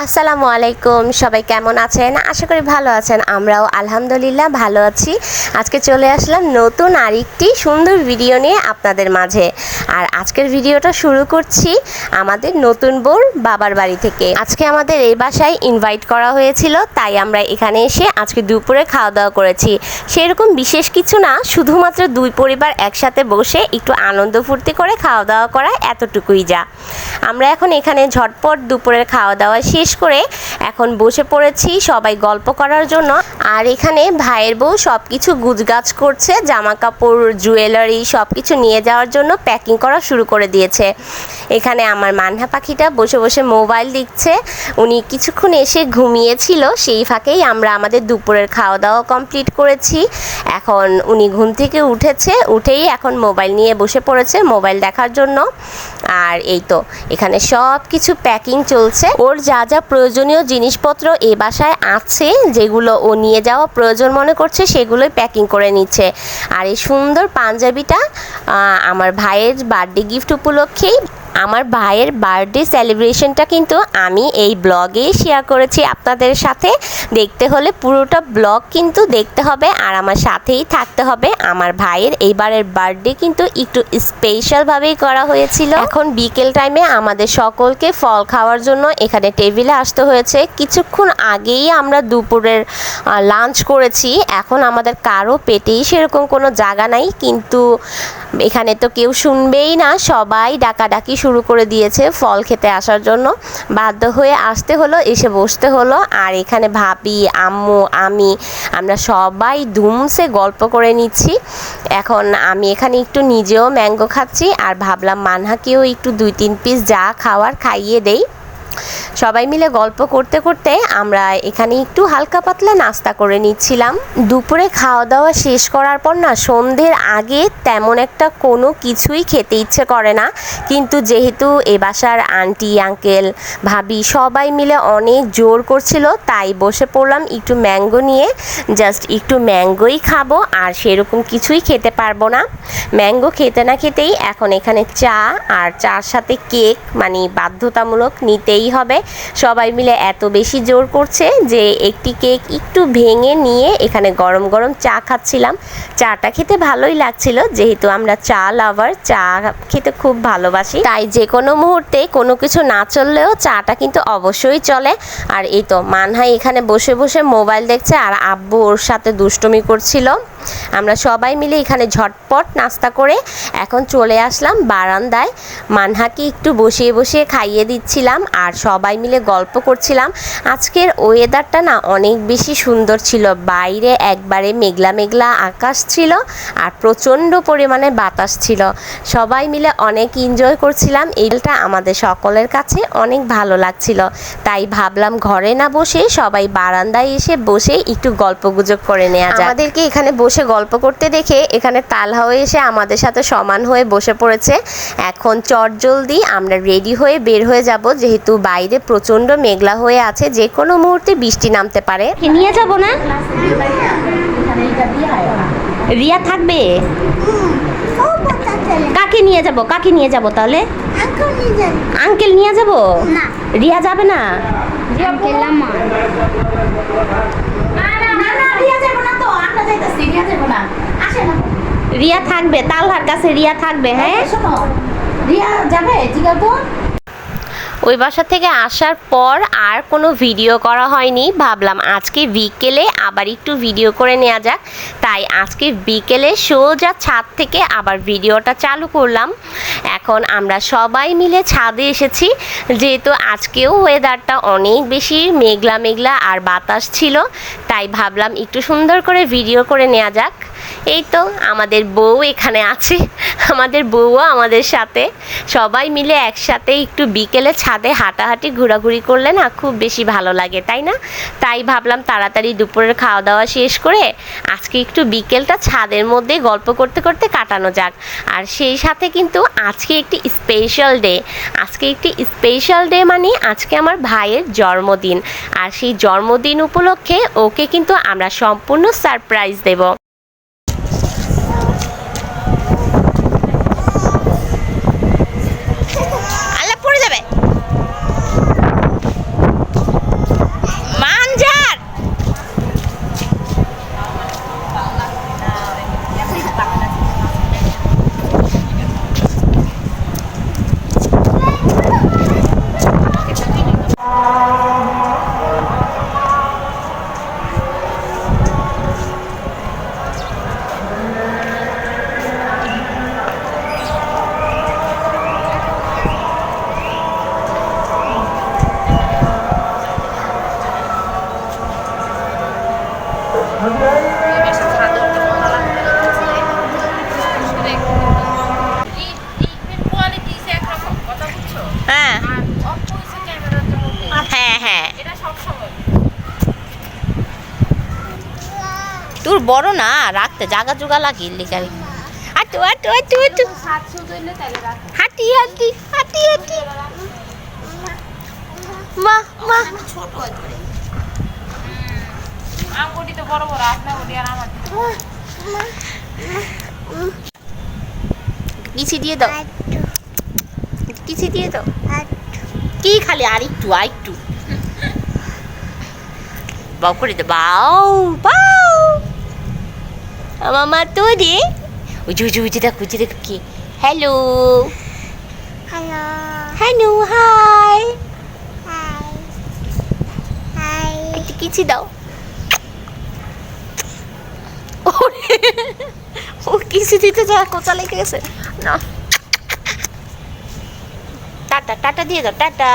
আসসালামু আলাইকুম, সবাই কেমন আছেন? আশা করি ভালো আছেন। আমরাও আলহামদুলিল্লাহ ভালো আছি। আজকে চলে আসলাম নতুন আরেকটি সুন্দর ভিডিও নিয়ে আপনাদের মাঝে। আর আজকের ভিডিওটা শুরু করছি আমাদের নতুন বোর বাবার বাড়ি থেকে। আজকে আমাদের এই বাসায় ইনভাইট করা হয়েছিল, তাই আমরা এখানে এসে আজকে দুপুরে খাওয়া দাওয়া করেছি। সেরকম বিশেষ কিছু না, শুধুমাত্র দুই পরিবার একসাথে বসে একটু আনন্দ ফুর্তি করে খাওয়া দাওয়া করা, এতটুকুই যা। আমরা এখন এখানে ঝটপট দুপুরের খাওয়া দাওয়া শেষ করে এখন বসে পড়েছি সবাই গল্প করার জন্য। আর এখানে ভাইয়ের বউ সব কিছু গুছগাছ করছে, জামা কাপড়, জুয়েলারি সব কিছু নিয়ে যাওয়ার জন্য প্যাকিং করা শুরু করে দিয়েছে। এখানে আমার মানহা পাখিটা বসে বসে মোবাইল দেখছে। উনি কিছুক্ষণ এসে ঘুমিয়েছিল, সেই ফাঁকেই আমরা আমাদের দুপুরের খাওয়া দাওয়া কমপ্লিট করেছি। এখন উনি ঘুম থেকে উঠেই এখন মোবাইল নিয়ে বসে পড়েছে মোবাইল দেখার জন্য। আর এই তো এখানে সব কিছু প্যাকিং চলছে। ওর যা যা প্রয়োজনীয় জিনিসপত্র এই বাসায় আছে, যেগুলো ও নিয়ে যাওয়া প্রয়োজন মনে করছে, সেগুলোই প্যাকিং করে নিচ্ছে। আর এই সুন্দর পাঞ্জাবিটা আমার ভাইয়ের বার্থডে গিফট উপলক্ষেই। আমার ভাইয়ের বার্থডে সেলিব্রেশনটা কিন্তু আমি এই ব্লগে শেয়ার করেছি আপনাদের সাথে। দেখতে হলে পুরোটা ব্লগ কিন্তু দেখতে হবে আর আমার সাথেই থাকতে হবে। আমার ভাইয়ের এইবারের বার্থডে কিন্তু একটু স্পেশালভাবেই করা হয়েছিল। এখন বিকেল টাইমে আমাদের সকলকে ফল খাওয়ার জন্য এখানে টেবিলে আসতে হয়েছে। কিছুক্ষণ আগেই আমরা দুপুরের লাঞ্চ করেছি। এখন আমাদের কারো পেটেই সেরকম কোনো জায়গা নাই, কিন্তু এখানে তো কেউ শুনবেই না, সবাই ডাকাডাকি শুরু করে দিয়েছে ফল খেতে আসার জন্য। বাধ্য হয়ে আসতে হলো, এসে বসতে হলো। আর এখানে ভাবি, আম্মু, আমরা সবাই ধুমসে গল্প করে নিচ্ছি। এখন আমি এখানে একটু নিজেও ম্যাঙ্গো খাচ্ছি আর ভাবলাম মানহাকেও একটু 2-3 পিস যা খাওয়ার খাইয়ে দেই। সবাই মিলে গল্প করতে করতে আমরা এখানে একটু হালকা পাতলা নাস্তা করে নিচ্ছিলাম। দুপুরে খাওয়া দাওয়া শেষ করার পর না, সন্ধ্যের আগে তেমন একটা কোনো কিছুই খেতে ইচ্ছে করে না, কিন্তু যেহেতু এ বাসার আন্টি, আঙ্কেল, ভাবি সবাই মিলে অনেক জোর করছিল, তাই বসে পড়লাম একটু ম্যাঙ্গো নিয়ে। জাস্ট একটু ম্যাঙ্গোই খাবো, আর সেরকম কিছুই খেতে পারবো না। ম্যাঙ্গো খেতে না খেতেই এখন এখানে চা, আর চার সাথে কেক, মানে বাধ্যতামূলক নিতেই হবে। সবাই মিলে এত বেশি জোর করছে যে একটি কেক একটু ভেঙে নিয়ে এখানে গরম গরম চা খাচ্ছিলাম। চাটা খেতে ভালোই লাগছিল, যেহেতু আমরা চা লাভার, চা খেতে খুব ভালোবাসি, তাই যে কোনো মুহূর্তে কোনো কিছু না চললেও চাটা কিন্তু অবশ্যই চলে। আর এই তো মানহাই এখানে বসে বসে মোবাইল দেখছে আর আব্বু ওর সাথে দুষ্টুমি করছিল। আমরা সবাই মিলে এখানে ঝটপট নাস্তা করে এখন চলে আসলাম বারান্দায়। মানহাকে একটু বসিয়ে বসিয়ে খাইয়ে দিচ্ছিলাম আর সবাই মিলে গল্প করছিলাম। আজকের ওয়েদারটা না অনেক বেশি সুন্দর ছিল। বাইরে একবারে মেঘলা মেঘলা আকাশ ছিল আর প্রচণ্ড পরিমাণে বাতাস ছিল। সবাই মিলে অনেক এনজয় করছিলাম। এইটা আমাদের সকলের কাছে অনেক ভালো লাগছিল, তাই ভাবলাম ঘরে না বসে সবাই বারান্দায় এসে বসে একটু গল্পগুজব করে নেওয়া যায়। আমাদেরকে এখানে বসে গল্প করতে দেখে এখানে তালহাও এসে আমাদের সাথে সমান হয়ে বসে পড়েছে। এখন চটজলদি আমরা রেডি হয়ে বের হয়ে যাব, যেহেতু বাইরে প্রচন্ড মেঘলা হয়ে আছে, যে কোনো মুহূর্তে বৃষ্টি নামতে পারে। নিয়ে যাব না? রিয়া থাকবে? কাকে নিয়ে যাব? কাকে নিয়ে যাব তাহলে? আঙ্কেল নিয়ে যাব? রিয়া যাবে না? রিয়া থাকবে, তালহার কাছে রিয়া থাকবে। হ্যাঁ, রিয়া যাবে। ঠিক আছে। ওই বাসা থেকে আসার পর আর কোনো ভিডিও করা হয়নি। ভাবলাম আজকে বিকেলে আবার একটু ভিডিও করে নেওয়া যাক, তাই আজকে বিকেলে সোজা ছাদ থেকে আবার ভিডিওটা চালু করলাম। এখন আমরা সবাই মিলে ছাদে এসেছি, যেহেতু আজকেও ওয়েদারটা অনেক বেশি মেঘলা মেঘলা আর বাতাস ছিল, তাই ভাবলাম একটু সুন্দর করে ভিডিও করে নেওয়া যাক। এই তো আমাদের বউ এখানে আছে, আমাদের বউও আমাদের সাথে। সবাই মিলে একসাথে একটু বিকেলে ছাদে হাঁটাহাঁটি ঘোরাঘুরি করলে না খুব বেশি ভালো লাগে, তাই না? তাই ভাবলাম তাড়াতাড়ি দুপুরের খাওয়া দাওয়া শেষ করে আজকে একটু বিকেলটা ছাদের মধ্যে গল্প করতে করতে কাটানো যাক। আর সেই সাথে কিন্তু আজকে একটি স্পেশাল ডে, মানে আজকে আমার ভাইয়ের জন্মদিন। আর সেই জন্মদিন উপলক্ষে ওকে কিন্তু আমরা সম্পূর্ণ সারপ্রাইজ দেব। হ্যাঁ তোর বড় না রাখতে জাগা জোগা লাগিয়ে লিখারি হাঁটু হাঁটু হাঁটু হাঁটু হাঁটি হাঁটি হাঁটি হাঁটি মা মা আঙ্গুটি তো বড় বড় আপনার ওটি আর আমার কিছি দিয়ে দাও কিছি দিয়ে দাও কি খালি আরেকটু আরেকটু বাউ করে দে বাউ বাউ আমার মা তো রে ওই যে দেখো কি hello Hello. Hello hi Hi. Hi. একটু কিছি দাও ও কিছি দিতে যা কোচা লেগে গেছে না টাটা টাটা দিয়ে দাও tata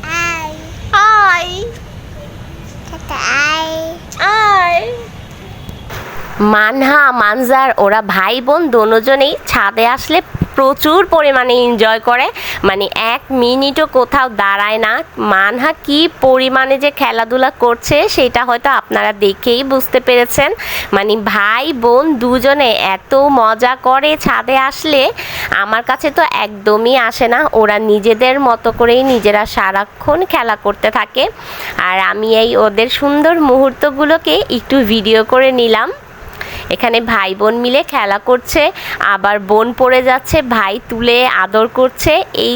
Hi. Hi Tata. Hi. Hi Manha Manzar ওরা ভাই বোন দুজনেই ছাদে আসলে প্রচুর পরিমাণে এনজয় করে, মানে এক মিনিটও কোথাও দাঁড়ায় না। মানহা কি পরিমাণে যে খেলাধুলা করছে সেটা হয়তো আপনারা দেখেই বুঝতে পেরেছেন। মানে ভাই বোন দুজনে এত মজা করে ছাদে আসলে, আমার কাছে তো একদমই আসে না। ওরা নিজেদের মতো করেই নিজেরা সারাক্ষণ খেলা করতে থাকে, আর আমি এই ওদের সুন্দর মুহূর্তগুলোকে একটু ভিডিও করে নিলাম। এখানে ভাই বোন মিলে খেলা করছে, আবার বোন পড়ে যাচ্ছে, ভাই তুলে আদর করছে। এই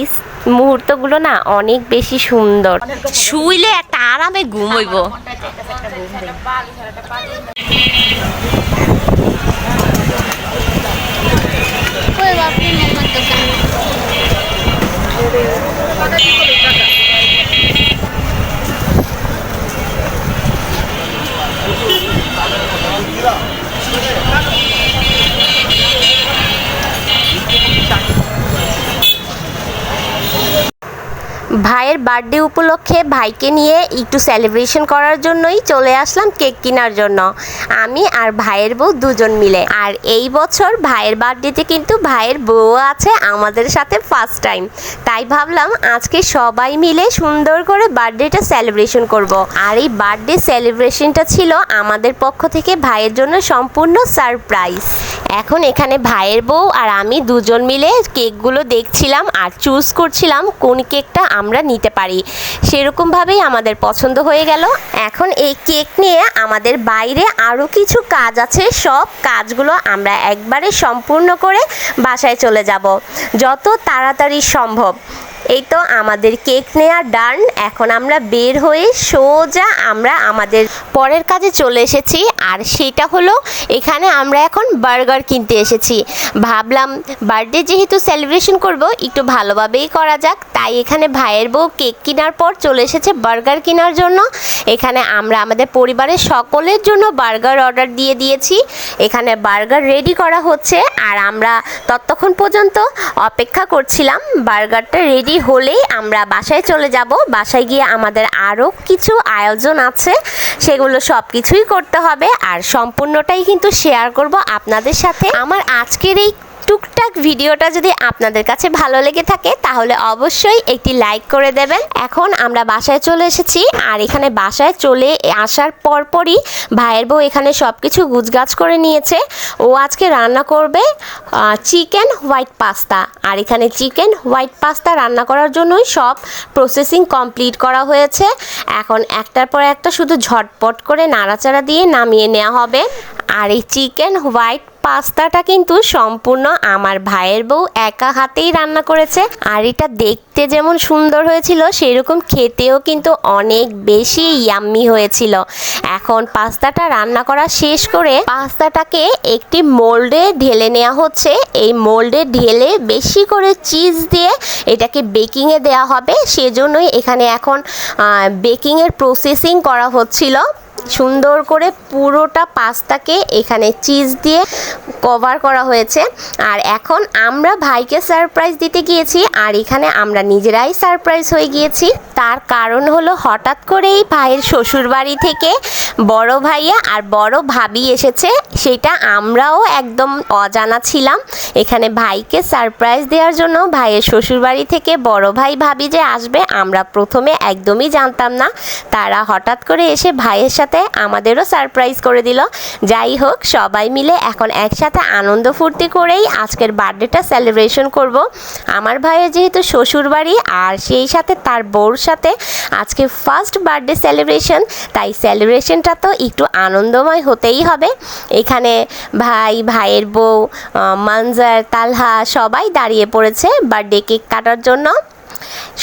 মুহূর্তগুলো না অনেক বেশি সুন্দর। শুইলে একটা আরামে ঘুমইব। कोई बात नहीं मम्मा तो ভাইয়ের বার্থডে উপলক্ষে ভাইকে নিয়ে একটু সেলিব্রেশন করার জন্যই চলে আসলাম কেক কেনার জন্য, আমি আর ভাইয়ের বউ দুজন মিলে। আর এই বছর ভাইয়ের বার্থডেতে কিন্তু ভাইয়ের বউ আছে আমাদের সাথে ফার্স্ট টাইম, তাই ভাবলাম আজকে সবাই মিলে সুন্দর করে বার্থডেটা সেলিব্রেশন করব। আর এই বার্থডে সেলিব্রেশনটা ছিল আমাদের পক্ষ থেকে ভাইয়ের জন্য সম্পূর্ণ সারপ্রাইজ। এখন এখানে ভাইয়ের বউ আর আমি দুজন মিলে কেকগুলো দেখছিলাম আর চুজ করছিলাম কোন কেকটা আমরা নিতে পারি। সেরকমভাবেই আমাদের পছন্দ হয়ে গেল। এখন এই কেক নিয়ে আমাদের বাইরে আরও কিছু কাজ আছে, সব কাজগুলো আমরা একবারে সম্পূর্ণ করে বাসায় চলে যাব যত তাড়াতাড়ি সম্ভব। এই তো আমাদের কেক নেওয়া ডান। এখন আমরা বের হয়ে সোজা আমরা আমাদের পরের কাজে চলে এসেছি, আর সেটা হলো এখানে আমরা এখন বার্গার কিনতে এসেছি। ভাবলাম বার্থডে যেহেতু সেলিব্রেশন করব একটু ভালোভাবেই করা যাক, তাই এখানে ভাইয়ের বউ কেক কেনার পর চলে এসেছে বার্গার কেনার জন্য। এখানে আমরা আমাদের পরিবারের সকলের জন্য বার্গার অর্ডার দিয়ে দিয়েছি। এখানে বার্গার রেডি করা হচ্ছে, আর আমরা ততক্ষণ পর্যন্ত অপেক্ষা করছিলাম। বার্গারটা রেডি হলেই আমরা বাসায় চলে যাব। বাসায় গিয়ে আমাদের আরও কিছু আয়োজন আছে, সেগুলো সব কিছুই করতে হবে, আর সম্পূর্ণটাই কিন্তু শেয়ার করব আপনাদের সাথে। আমার আজকের এই টুকটাক ভিডিওটা যদি আপনাদের কাছে ভালো লেগে থাকে তাহলে অবশ্যই একটি লাইক করে দেবেন। এখন আমরা বাসায় চলে এসেছি, আর এখানে বাসায় চলে আসার পরপরই ভাইয়ের বউ এখানে সব কিছু গুছগাছ করে নিয়েছে। ও আজকে রান্না করবে চিকেন হোয়াইট পাস্তা, আর এখানে চিকেন হোয়াইট পাস্তা রান্না করার জন্যই সব প্রসেসিং কমপ্লিট করা হয়েছে। এখন একটার পর একটা শুধু ঝটপট করে নাড়াচাড়া দিয়ে নামিয়ে নেওয়া হবে। আর এই চিকেন হোয়াইট পাস্তাটা কিন্তু সম্পূর্ণ আমার ভাইয়ের বউ একা হাতেই রান্না করেছে, আর এটা দেখতে যেমন সুন্দর হয়েছিল সেরকম খেতেও কিন্তু অনেক বেশি ইয়াম্মি হয়েছিল। এখন পাস্তাটা রান্না করা শেষ করে পাস্তাটাকে একটি মোল্ডে ঢেলে নেওয়া হচ্ছে। এই মোল্ডে ঢেলে বেশি করে চিজ দিয়ে এটাকে বেকিংয়ে দেওয়া হবে, সেজন্যই এখানে এখন বেকিংয়ের প্রসেসিং করা হচ্ছিল। সুন্দর করে পুরোটা পাস্তাকে এখানে চিজ দিয়ে কভার করা হয়েছে। আর এখন আমরা ভাইকে সারপ্রাইজ দিতে গিয়েছি, আর এখানে আমরা নিজেরাই সারপ্রাইজ হয়ে গিয়েছি। তার কারণ হলো হঠাৎ করেই ভাইয়ের শ্বশুরবাড়ি থেকে বড় ভাইয়া আর বড় ভাবি এসেছে, সেটা আমরাও একদম অজানা ছিলাম। এখানে ভাইকে সারপ্রাইজ দেওয়ার জন্য ভাইয়ের শ্বশুরবাড়ি থেকে বড় ভাই ভাবি যে আসবে আমরা প্রথমে একদমই জানতাম না। তারা হঠাৎ করে এসে ভাইয়ের সাথে আমাদেরও সারপ্রাইজ করে দিল। যাই হোক, সবাই মিলে এখন একসাথে আনন্দ ফুর্তি করেই আজকের বার্থডেটা সেলিব্রেশন করব। আমার ভাইয়ের যেহেতু শ্বশুরবাড়ি আর সেই সাথে তার বউর সাথে আজকে ফার্স্ট বার্থডে সেলিব্রেশন, তাই সেলিব্রেশনটা তো একটু আনন্দময় হতেই হবে। এখানে ভাই, ভাইয়ের বউ, মানজার, তালহা সবাই দাঁড়িয়ে পড়েছে বার্থডে কেক কাটার জন্য।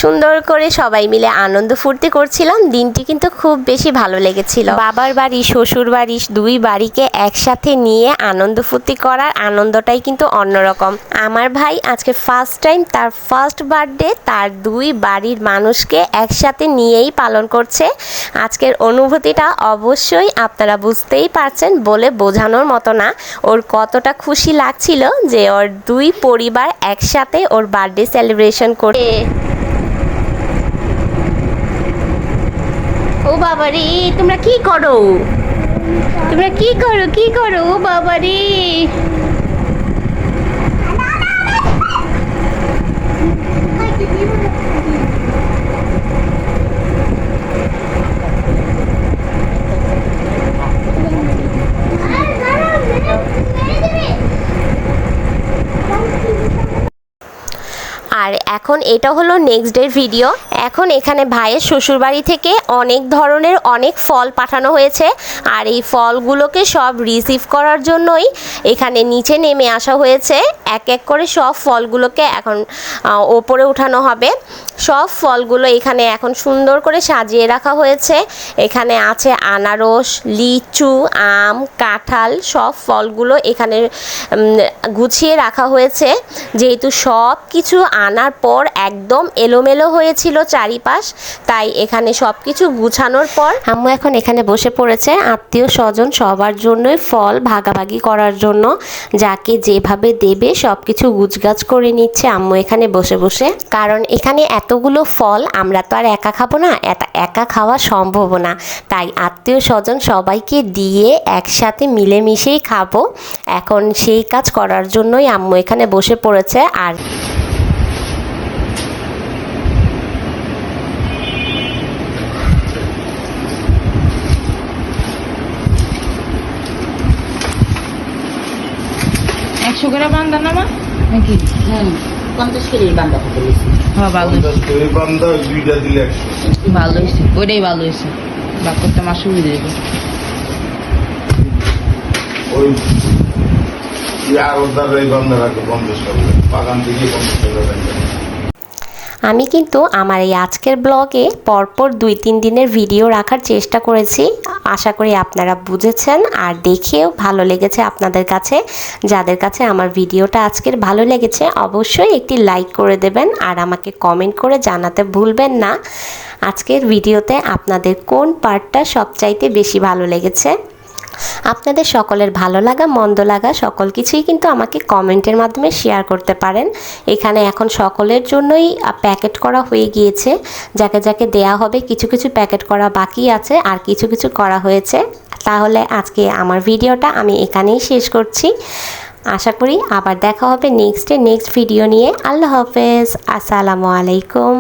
সুন্দর করে সবাই মিলে আনন্দ ফুর্তি করছিলাম। দিনটি কিন্তু খুব বেশি ভালো লেগেছিল। বাবার বাড়ি, শ্বশুর বাড়ি, দুই বাড়িকে একসাথে নিয়ে আনন্দ ফুর্তি করার আনন্দটাই কিন্তু অন্যরকম। আমার ভাই আজকে ফার্স্ট টাইম তার ফার্স্ট বার্থডে তার দুই বাড়ির মানুষকে একসাথে নিয়েই পালন করছে। আজকের অনুভূতিটা অবশ্যই আপনারা বুঝতেই পারছেন, বলে বোঝানোর মতো না। ওর কতটা খুশি লাগছিল যে ওর দুই পরিবার একসাথে ওর বার্থডে সেলিব্রেশন করে। ও বাবারে, তোমরা কি করো? তোমরা কি করো? কি করো? ও বাবারে, আর এখন এটা হলো নেক্সট ডের ভিডিও। এখন এখানে ভাইয়ের শ্বশুরবাড়ি থেকে অনেক ধরনের অনেক ফল পাঠানো হয়েছে, আর এই ফলগুলোকে সব রিসিভ করার জন্যই এখানে নিচে নেমে আসা হয়েছে। এক এক করে সব ফলগুলোকে এখন ওপরে উঠানো হবে। সব ফলগুলো এখানে এখন সুন্দর করে সাজিয়ে রাখা হয়েছে। এখানে আছে আনারস, লিচু, আম, কাঁঠাল, সব ফলগুলো এখানে গুছিয়ে রাখা হয়েছে। যেহেতু সব কিছু আনার পর একদম এলোমেলো হয়েছিল চারিপাশ, তাই এখানে সব কিছু গুছানোর পর আম্মু এখন এখানে বসে পড়েছে আত্মীয় স্বজন সবার জন্যই ফল ভাগাভাগি করার জন্য। যাকে যেভাবে দেবে সব কিছু গুছগাছ করে নিচ্ছে আম্মু এখানে বসে বসে। কারণ এখানে এতগুলো ফল আমরা তো আর একা খাবো না, এটা একা খাওয়া সম্ভব না, তাই আত্মীয় স্বজন সবাইকে দিয়ে একসাথে মিলেমিশেই খাবো। এখন সেই কাজ করার জন্যই আম্মু এখানে বসে পড়েছে। আর একশো করে বান্ধা না মা নাকি? 50 কেজি বান্ধা হতে গেছি। হ্যাঁ ভালো হয়েছে, 50 কেজি বান্ধা দুইটা দিলে 100। ভালো হয়েছে, ওইটাই ভালো হয়েছে। বাক করতে আমার সুবিধা দেবে। ওই আরদার এই বান্ধা রাখো 50 টাকা, বাগান থেকে 50 টাকা দেন। আমি কিন্তু আমার এই আজকের ব্লগে পরপর 2-3 দিনের ভিডিও রাখার চেষ্টা করেছি। আশা করি আপনারা বুঝেছেন আর দেখেও ভালো লেগেছে আপনাদের কাছে। যাদের কাছে আমার ভিডিওটা আজকের ভালো লেগেছে অবশ্যই একটি লাইক করে দেবেন, আর আমাকে কমেন্ট করে জানাতে ভুলবেন না আজকের ভিডিওতে আপনাদের কোন পার্টটা সবচাইতে বেশি ভালো লেগেছে। আপনাদের সকলের ভালো লাগা মন্দ লাগা সকল কিছুই কিন্তু আমাকে কমেন্টের মাধ্যমে শেয়ার করতে পারেন। এখানে এখন সকলের জন্যই প্যাকেট করা হয়ে গিয়েছে, যাকে যাকে দেয়া হবে। কিছু কিছু প্যাকেট করা বাকি আছে আর কিছু কিছু করা হয়েছে। তাহলে আজকে আমার ভিডিওটা আমি এখানেই শেষ করছি। আশা করি আবার দেখা হবে নেক্সট ভিডিও নিয়ে। আল্লাহ হাফেজ, আসসালামু আলাইকুম।